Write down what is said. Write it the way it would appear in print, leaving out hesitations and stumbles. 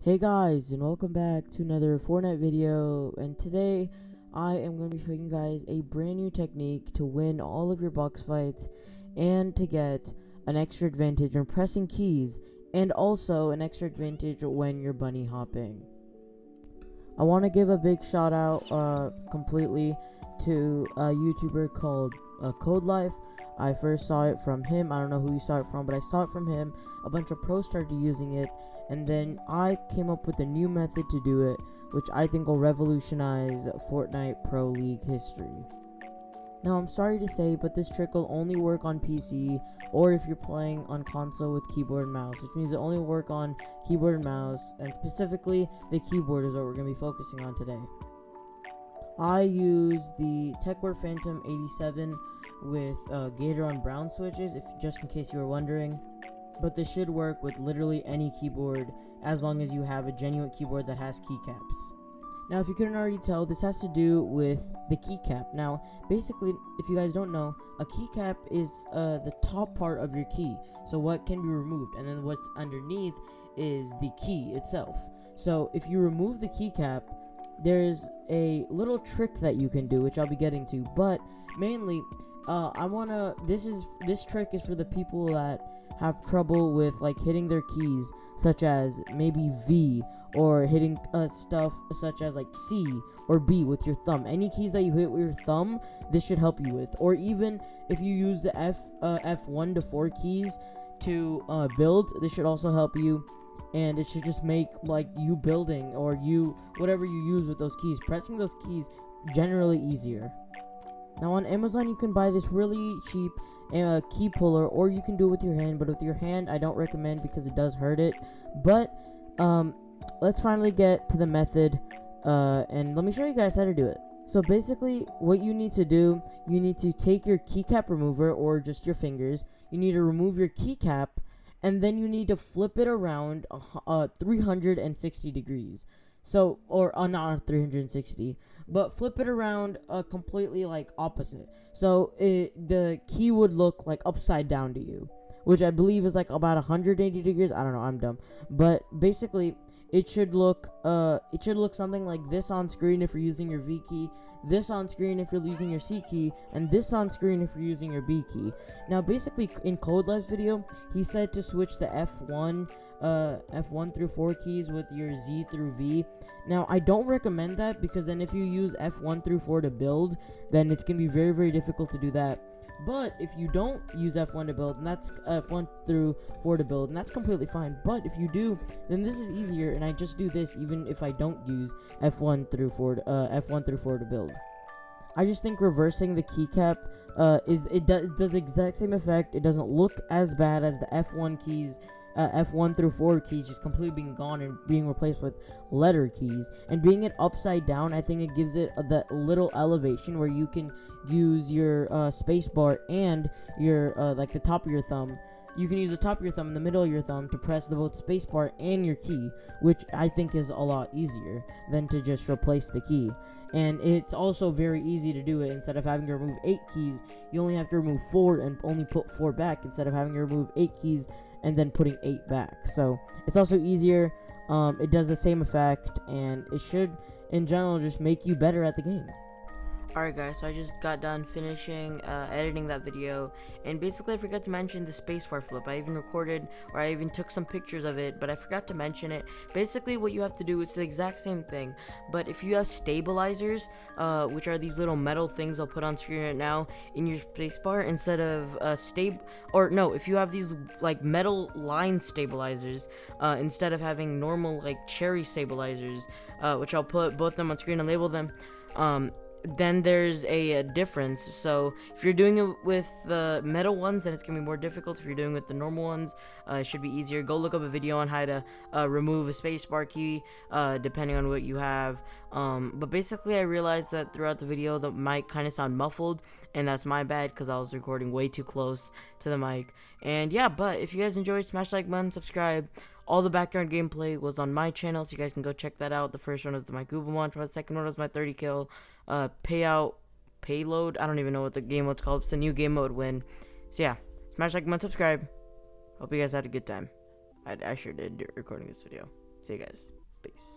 Hey guys, and welcome back to another Fortnite video, and today I am going to be showing you guys a brand new technique to win all of your box fights and to get an extra advantage when pressing keys and also an extra advantage when you're bunny hopping. I want to give a big shout out completely to a YouTuber called Code Life. I first saw it from him. I don't know who you saw it from, but I saw it from him. A bunch of pros started using it, and then I came up with a new method to do it, which I think will revolutionize Fortnite Pro League history. Now, I'm sorry to say, but this trick will only work on PC or if you're playing on console with keyboard and mouse, which means it only work on keyboard and mouse, and specifically the keyboard is what we're going to be focusing on today. I use the TechWare Phantom 87 with Gateron Brown switches, just in case you were wondering. But this should work with literally any keyboard as long as you have a genuine keyboard that has keycaps. Now, if you couldn't already tell, this has to do with the keycap. Now, basically, if you guys don't know, a keycap is the top part of your key, so what can be removed, and then what's underneath is the key itself. So if you remove the keycap, there's a little trick that you can do, which I'll be getting to, but mainly this trick is for the people that have trouble with like hitting their keys, such as maybe V, or hitting stuff such as like C or B with your thumb. Any keys that you hit with your thumb, this should help you with. Or even if you use the F1 to 4 keys to build, this should also help you. And it should just make like you building or you whatever you use with those keys, pressing those keys generally easier. Now on Amazon you can buy this really cheap key puller, or you can do it with your hand, but with your hand I don't recommend because it does hurt it. But let's finally get to the method, and let me show you guys how to do it. So basically what you need to do, you need to take your keycap remover or just your fingers, you need to remove your keycap, and then you need to flip it around 360 degrees. So, or not 360, but flip it around completely like opposite. So the key would look like upside down to you, which I believe is like about 180 degrees. I don't know, I'm dumb. But basically, it should look something like this on screen if you're using your V key, this on screen if you're using your C key, and this on screen if you're using your B key. Now basically in Code Life's video, he said to switch the F1 through 4 keys with your Z through V. Now I don't recommend that, because then if you use F1 through 4 to build, then it's going to be very, very difficult to do that. But if you don't use F1 to build, and that's F1 through 4 to build, and that's completely fine. But if you do, then this is easier, and I just do this even if I don't use F1 through 4 to build. I just think reversing the keycap does the exact same effect. It doesn't look as bad as the F1 keys. F1 through 4 keys just completely being gone and being replaced with letter keys, and being it upside down, I think it gives it that little elevation where you can use your space bar and your like the top of your thumb. You can use the top of your thumb and the middle of your thumb to press the both space bar and your key, which I think is a lot easier than to just replace the key. And it's also very easy to do it. Instead of having to remove 8 keys, you only have to remove 4 and only put 4 back, instead of having to remove 8 keys and then putting 8 back. So it's also easier. It does the same effect, and it should in general just make you better at the game. Alright guys, so I just got done finishing editing that video, and basically I forgot to mention the spacebar flip. I even recorded, or I even took some pictures of it, but I forgot to mention it. Basically what you have to do is the exact same thing, but if you have stabilizers, which are these little metal things I'll put on screen right now, in your spacebar, instead of if you have these like metal line stabilizers, instead of having normal like cherry stabilizers, which I'll put both of them on screen and label them, then there's a difference. So if you're doing it with the metal ones, then it's gonna be more difficult. If you're doing it with the normal ones, it should be easier. Go look up a video on how to remove a spacebar key, depending on what you have. But basically I realized that throughout the video the mic kind of sound muffled, and that's my bad because I was recording way too close to the mic. And yeah, but if you guys enjoyed, smash like button, subscribe. All the background gameplay was on my channel, so you guys can go check that out. The first one was my Google launch, the second one was my 30 kill payload. I don't even know what the game mode's called. It's a new game mode win. So yeah, smash like button, subscribe. Hope you guys had a good time. I sure did recording this video. See you guys. Peace.